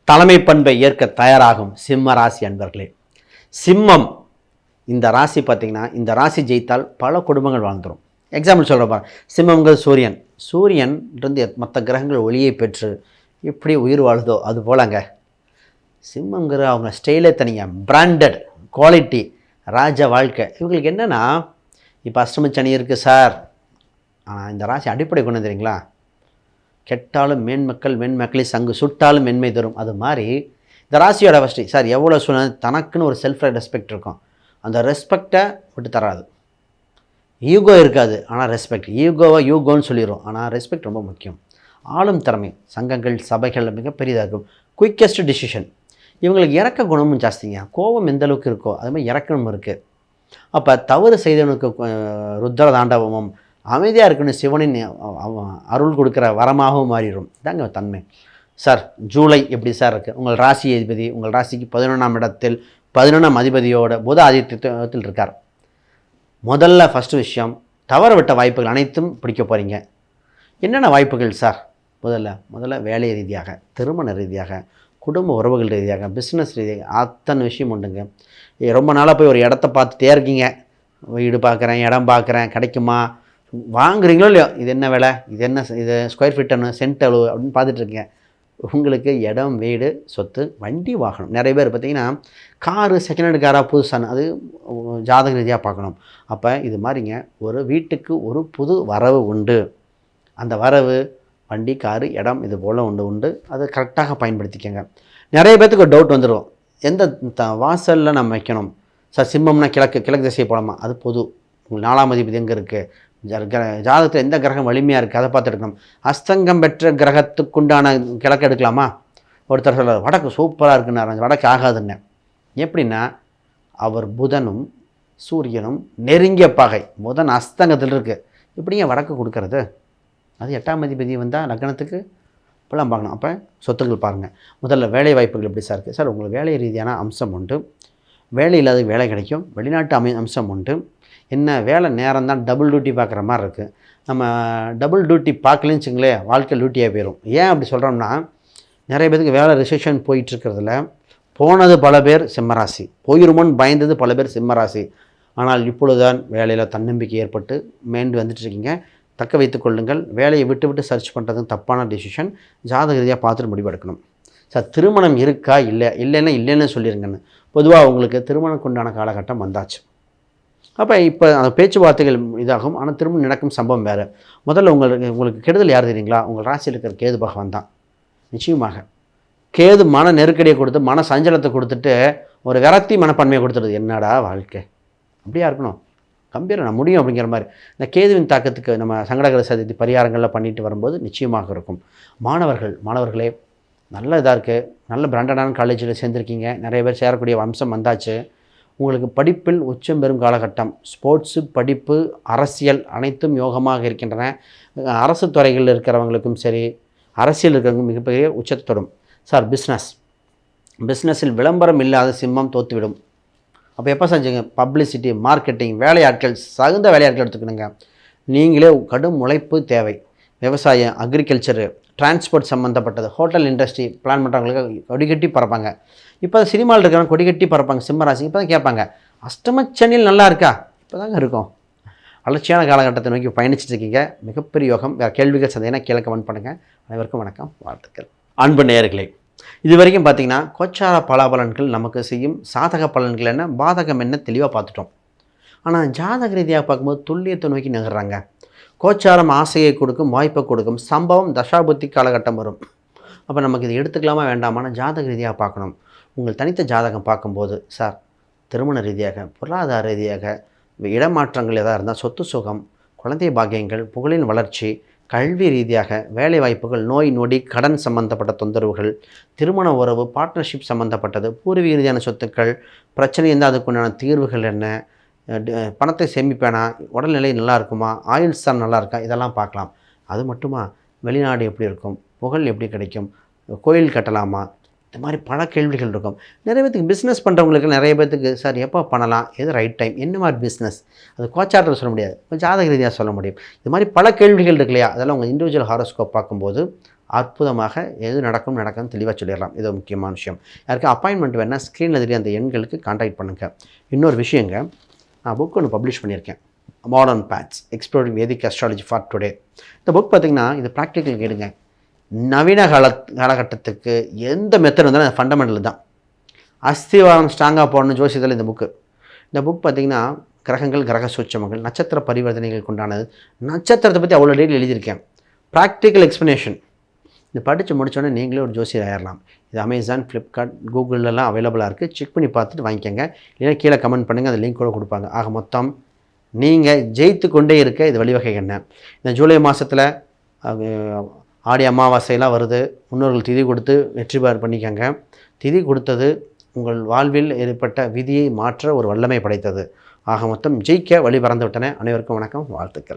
தலைமை பண்பை ஏற்க தயாராகும் சிம்ம ராசி அன்பர்களே. சிம்மம் இந்த ராசி பார்த்திங்கன்னா, இந்த ராசி ஜெயித்தால் பல குடும்பங்கள் வாழ்ந்துடும். எக்ஸாம்பிள் சொல்கிறப்பா, சிம்மங்கிறது சூரியன். சூரியன்றது மற்ற கிரகங்கள் ஒளியை பெற்று எப்படி உயிர் வாழுதோ அது போலங்க சிம்மங்கிற அவங்க ஸ்டைலே தனியாக, பிராண்டட் குவாலிட்டி, ராஜ வாழ்க்கை. இவங்களுக்கு என்னென்னா, இப்போ அஷ்டம சனி இருக்குது சார். ஆனால் இந்த ராசி அடிப்படை கொண்டு தெரியுங்களா, கெட்டாலும் மேன்மக்கள் மென்மக்களை சங்கு சுட்டாலும் மென்மை தரும். அது மாதிரி இந்த ராசியோட ஃபஸ்ட்டு சார் எவ்வளோ சொன்ன தனக்குன்னு ஒரு செல்ஃப் ரெஸ்பெக்ட் இருக்கும். அந்த ரெஸ்பெக்டை விட்டு தராது. ஈகோ இருக்காது, ஆனால் ரெஸ்பெக்ட். ஈகோவை யூகோன்னு சொல்லிடும், ஆனால் ரெஸ்பெக்ட் ரொம்ப முக்கியம். ஆளும் திறமை, சங்கங்கள் சபைகள் மிகப்பெரியதாக இருக்கும். Quickest decision. இவங்களுக்கு இறக்க குணமும் ஜாஸ்திங்க. கோபம் எந்த அளவுக்கு இருக்கோ அது மாதிரி இறக்கணும் இருக்குது. அப்போ தவறு செய்தவனுக்கு ருத்ர தாண்டவமும், அமைதியாக இருக்கணும் சிவனின் அருள் கொடுக்குற வரமாகவும் மாறிடும். இதாங்க தன்மை. சார் ஜூலை எப்படி சார் இருக்குது? உங்கள் ராசி அதிபதி உங்கள் ராசிக்கு 11ஆம் இடத்தில் 11ஆம் அதிபதியோட புத ஆதித்யத்தில் இருக்கார். முதல்ல ஃபஸ்ட்டு விஷயம், தவற விட்ட வாய்ப்புகள் அனைத்தும் பிடிக்க போகிறீங்க. என்னென்ன வாய்ப்புகள் சார்? முதல்ல வேலை ரீதியாக, திருமண ரீதியாக, குடும்ப உறவுகள் ரீதியாக, பிஸ்னஸ் ரீதியாக அத்தனை விஷயம் உண்டுங்க. ரொம்ப நாளாக போய் ஒரு இடத்த பார்த்துட்டே இருக்கீங்க. வீடு பார்க்குறேன், இடம் பார்க்குறேன், கிடைக்குமா, வாங்குறீங்களோ இல்லையோ, இது என்ன விலை, இது என்ன, இது ஸ்கொயர் ஃபீட் என்ன, சென்ட் எவ்வளோ அப்படின்னு பார்த்துட்ருக்கீங்க. உங்களுக்கு இடம், வீடு, சொத்து, வண்டி, வாகனம். நிறைய பேர் பார்த்திங்கன்னா காரு செகண்ட் ஹேண்ட் காராக புதுசான, அது ஜாதக ரீதியாக பார்க்கணும். அப்போ இது மாதிரிங்க ஒரு வீட்டுக்கு ஒரு புது வரவு உண்டு. அந்த வரவு வண்டி, காரு, இடம் இது போல் உண்டு. அதை கரெக்டாக பயன்படுத்திக்கங்க. நிறைய பேர்த்துக்கு ஒரு டவுட் வந்துடும், எந்த வாசலில் நம்ம வைக்கணும் சார்? சிம்மம்னா கிழக்கு திசையை போகலாமா? அது பொது. உங்களுக்கு 4ஆம் அதிபதி எங்கே இருக்குது, ஜாதகத்தில் எந்த கிரகம் வலிமையாக இருக்குது அதை பார்த்து எடுக்கணும். அஸ்தங்கம் பெற்ற கிரகத்துக்குண்டான கிழக்கு எடுக்கலாமா? ஒருத்தர் சொல்ல வடக்கு சூப்பராக இருக்குன்னு, வடக்கு ஆகாதுன்னு. எப்படின்னா, அவர் புதனும் சூரியனும் நெருங்கிய பகை. புதன் அஸ்தங்கத்தில் இருக்குது, இப்படிங்க வடக்கு கொடுக்கறது? அது 8ஆம் அதிபதி வந்தால் லக்னத்துக்கு இப்போலாம் பார்க்கணும். அப்போ சொத்துக்கள் பாருங்கள். முதல்ல வேலை வாய்ப்புகள் எப்படி சார் இருக்குது? சார் உங்களுக்கு வேலை ரீதியான அம்சம் உண்டு. வேலை இல்லாத வேலை கிடைக்கும். வெளிநாட்டு அம்சம் உண்டு. என்ன வேலை நேரம் தான் டபுள் டியூட்டி பார்க்குற மாதிரி இருக்குது. நம்ம டபுள் டியூட்டி பார்க்கலன்னு வச்சுங்களே, வாழ்க்கை டியூட்டியாக போயிடும். ஏன் அப்படி சொல்கிறோம்னா, நிறைய பேருக்கு வேலை ரிசெஷன் போயிட்டுருக்கிறதுல போனது பல பேர் சிம்மராசி, போயிருமோன்னு பயந்தது பல பேர் சிம்மராசி. ஆனால் இப்பொழுதுதான் வேலையில் தன்னம்பிக்கை ஏற்பட்டு மேண்டு வந்துட்டுருக்கீங்க. தக்க வைத்துக் கொள்ளுங்கள். வேலையை விட்டு சர்ச் பண்ணுறது தப்பான டிசிஷன். ஜாதக ரீதியாக பார்த்துட்டு முடிவெடுக்கணும். சார் திருமணம் இருக்கா, இல்லைன்னு சொல்லிடுங்கன்னு. பொதுவாக உங்களுக்கு திருமணம் கொண்டான காலகட்டம் வந்தாச்சு. அப்போ இப்போ அந்த பேச்சுவார்த்தைகள் இதாகும், ஆனால் திரும்ப நடக்கும் சம்பவம் வேறு. முதல்ல உங்களுக்கு கெடுதல் யார் தெரியுங்களா? உங்கள் ராசியில் இருக்கிற கேது பகவான் தான். நிச்சயமாக கேது மன நெருக்கடியை கொடுத்து, மன சஞ்சலத்தை கொடுத்துட்டு, ஒரு விரக்தி மனப்பான்மையை கொடுத்துருது. என்னடா வாழ்க்கை, அப்படியா இருக்கணும், கம்பீரம் நான் முடியும் அப்படிங்கிற மாதிரி. இந்த கேதுவின் தாக்கத்துக்கு நம்ம சங்கடகர சதுர்த்தி பரிகாரங்களில் பண்ணிட்டு வரும்போது நிச்சயமாக இருக்கும். மாணவர்களே நல்ல இதாக இருக்குது. நல்ல பிராண்டடான காலேஜில் சேர்ந்துருக்கீங்க. நிறைய பேர் சேரக்கூடிய வம்சம் வந்தாச்சு. உங்களுக்கு படிப்பில் உச்சம் பெறும் காலகட்டம். ஸ்போர்ட்ஸு, படிப்பு, அரசியல் அனைத்தும் யோகமாக இருக்கின்றன. அரசு துறைகளில் இருக்கிறவங்களுக்கும் சரி, அரசியல் இருக்கிறவங்க மிகப்பெரிய உச்சத்தை தொடும். சார் பிஸ்னஸில் விளம்பரம் இல்லாத சிம்மம் தோற்றுவிடும். அப்போ எப்போ செஞ்சுங்க? பப்ளிசிட்டி, மார்க்கெட்டிங், வேலையாட்கள், தகுந்த வேலையாட்கள் எடுத்துக்கணுங்க. நீங்களே கடும் உழைப்பு தேவை. விவசாயம், அக்ரிகல்ச்சரு, டிரான்ஸ்போர்ட் சம்மந்தப்பட்டது, ஹோட்டல் இண்டஸ்ட்ரி பிளான் பண்ணுறவங்களுக்கு கொடிகட்டி பறப்பாங்க. இப்போ சினிமாவில் இருக்கிறவங்க கொடிகட்டி பறப்பாங்க சிம்மராசி. இப்போ தான் கேட்பாங்க, அஷ்டமச்சனியில் நல்லா இருக்கா? இப்போ தாங்க இருக்கும். அலட்சியான காலகட்டத்தை நோக்கி பயணிச்சுட்ருக்கீங்க. மிகப்பெரிய யோகம். வேறு கேள்விகள் சந்தேகம்னா கீழே கமெண்ட் பண்ணுங்கள். அனைவருக்கும் வணக்கம், வாழ்த்துக்கள். அன்பு நேயர்களே, இது வரைக்கும் பார்த்திங்கன்னா கோச்சார பலாபலன்கள் நமக்கு செய்யும் சாதக பலன்கள் என்ன, பாதகம் என்ன தெளிவாக பார்த்துட்டோம். ஆனால் ஜாதக ரீதியாக பார்க்கும்போது துல்லியத்தை நோக்கி நகர்றாங்க. கோச்சாரம் ஆசையை கொடுக்கும், வாய்ப்பை கொடுக்கும். சம்பவம் தசாபுத்தி காலகட்டம் வரும். அப்போ நமக்கு இது எடுத்துக்கலாமா வேண்டாமான ஜாதக ரீதியாக பார்க்கணும். உங்கள் தனித்த ஜாதகம் பார்க்கும்போது சார் திருமண ரீதியாக, பொருளாதார ரீதியாக, இடமாற்றங்கள் எதாக இருந்தால், சொத்து சுகம், குழந்தை பாக்கியங்கள், புகழின் வளர்ச்சி, கல்வி ரீதியாக, வேலை வாய்ப்புகள், நோய் நொடி, கடன் சம்பந்தப்பட்ட தொந்தரவுகள், திருமண உறவு, பார்ட்னர்ஷிப் சம்மந்தப்பட்டது, பூர்வீக ரீதியான சொத்துக்கள், பிரச்சனை இருந்தால் அதுக்குண்டான தீர்வுகள் என்ன, பணத்தை சேமிப்பேனா, உடல்நிலை நல்லா இருக்குமா, ஆயுள் ஸ்தானம் நல்லா இருக்கா, இதெல்லாம் பார்க்கலாம். அது மட்டுமா, வெளிநாடு எப்படி இருக்கும், புகழ் எப்படி கிடைக்கும், கோயில் கட்டலாமா, இந்த மாதிரி பல கேள்விகள் இருக்கும். நிறைய பேத்துக்கு பிஸ்னஸ் பண்ணுறவங்களுக்கு நிறைய பேத்துக்கு சார் எப்போ பண்ணலாம், எது ரைட் டைம், என்ன மாதிரி பிஸ்னஸ், அது கோச்சாரத்தில் சொல்ல முடியாது, ஜாதக ரீதியாக சொல்ல முடியும். இது மாதிரி பல கேள்விகள் இருக்கு இல்லையா? அதெல்லாம் உங்கள் இண்டிவிஜுவல் ஹாரோஸ்கோப் பார்க்கும்போது அற்புதமாக எது நடக்கும்னு தெளிவாக சொல்லிடலாம். இது ஒரு முக்கியமான விஷயம். யாருக்கு அப்பாயின்மெண்ட் வேணால் ஸ்க்ரீனில் தெரிய அந்த எண்களுக்கு கான்டாக்ட் பண்ணுங்கள். இன்னொரு விஷயங்க, நான் புக் ஒன்று பப்ளிஷ் பண்ணியிருக்கேன். Modern patch exploring Vedic astrology for today. இந்த புக் பார்த்திங்கன்னா இது ப்ராக்டிக்கல் கேடுங்க. நவீன காலகட்டத்துக்கு எந்த மெத்தட் இருந்தாலும் ஃபண்டமெண்டல் தான். அஸ்திவாரம் ஸ்ட்ராங்காக போடணும் ஜோசியத்தில் இந்த புக்கு. இந்த புக் பார்த்திங்கன்னா கிரகங்கள், கிரக சூட்சமங்கள், நட்சத்திர பரிவர்த்தனைகளுக்கு உண்டானது. நட்சத்திரத்தை பற்றி அவ்வளோ டீட்டெயில் எழுதியிருக்கேன். Practical explanation. இது படித்து முடித்தோடனே நீங்களே ஒரு ஜோசியர் ஆயிடலாம். இது அமேசான், ஃப்ளிப்கார்ட், கூகுளெலாம் அவைலபிளாக இருக்குது. செக் பண்ணி பார்த்துட்டு வாங்கிக்கோங்க. இல்லைன்னா கீழே கமெண்ட் பண்ணுங்கள், அந்த லிங்க் கூட கொடுப்பாங்க. ஆக மொத்தம் நீங்கள் ஜெயித்து கொண்டே இருக்க இது வழிவகை என்ன. இந்த ஜூலை மாதத்தில் ஆடி அமாவாசையெல்லாம் வருது. முன்னோர்கள் திதி கொடுத்து வெற்றி பண்ணிக்கோங்க. திதி கொடுத்தது உங்கள் வாழ்வில் ஏற்பட்ட விதியை மாற்ற ஒரு வல்லமை படைத்தது. ஆக மொத்தம் ஜெயிக்க வழி பறந்து விட்டன. அனைவருக்கும் வணக்கம், வாழ்த்துக்கள்.